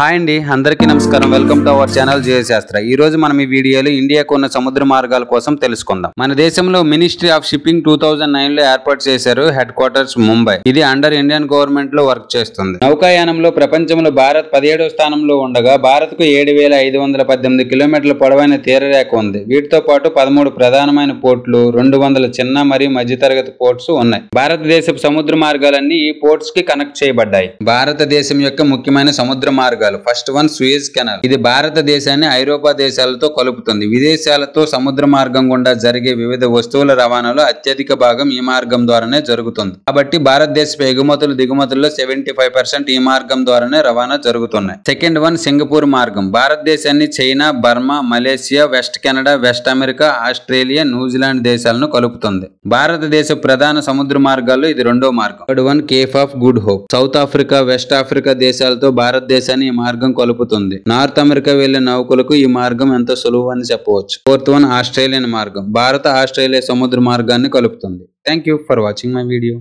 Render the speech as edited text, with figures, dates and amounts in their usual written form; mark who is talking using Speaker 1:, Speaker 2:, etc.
Speaker 1: Hi అండి, అందరికీ నమస్కారం. Welcome to our channel Jayashastra. ఈ రోజు మనం ఈ వీడియోలో ఇండియాకు ఉన్న సముద్ర మార్గాల కోసం తెలుసుకుందాం. మన దేశంలో మినిస్ట్రీ ఆఫ్ షిప్పింగ్ 2009 లో ఏర్పాటు చేశారు. Head quarters Mumbai. ఇది అండర్ ఇండియన్ గవర్నమెంట్ లో వర్క్ చేస్తుంది. నౌకాయానంలో ప్రపంచంలో భారత్ 17వ స్థానంలో ఉండగా భారత్ కు 7,518 కిలోమీటర్ల పొడవైన తీరరేఖ ఉంది. వీటితో పాటు 13 ప్రధానమైన పోర్టులు, 200 చిన్న మరియు మధ్యతరగతి పోర్ట్స్ ఉన్నాయి. భారతదేశపు సముద్ర మార్గాలన్నీ ఈ పోర్ట్స్ కి కనెక్ట్ చేయబడ్డాయి. భారతదేశం యొక్క ముఖ్యమైన సముద్ర మార్గాలు. First one, Suez canal. ఇది భారతదేశాన్ని ఐరోపా దేశాలతో కలుపుతుంది. విదేశాలతో సముద్ర మార్గం గుండా జరిగే వివిధ వస్తువుల రవాణాలో అత్యధిక భాగం ఈ మార్గం ద్వారానే జరుగుతుంది. కాబట్టి భారతదేశపు ఎగుమతులు దిగుమతుల్లో 75% ఈ మార్గం ద్వారానే రవాణా జరుగుతున్నాయి. సెకండ్ వన్, సింగపూర్ మార్గం. భారతదేశాన్ని China, Burma, Malaysia, west Canada, west America, Australia, New Zealand దేశాలను కలుపుతుంది. భారతదేశ ప్రధాన సముద్ర మార్గాల్లో ఇది రెండో మార్గం. Third one, Cape of good hope. South Africa, west Africa దేశాలతో భారతదేశాన్ని ఈ మార్గం కలుపుతుంది. నార్త్ అమెరికా వెళ్లే నౌకలకు ఈ మార్గం ఎంతో సులువు అని చెప్పవచ్చు. ఫోర్త్ వన్, ఆస్ట్రేలియన్ మార్గం. భారత ఆస్ట్రేలియా సముద్ర మార్గాన్ని కలుపుతుంది. Thank you for watching my video.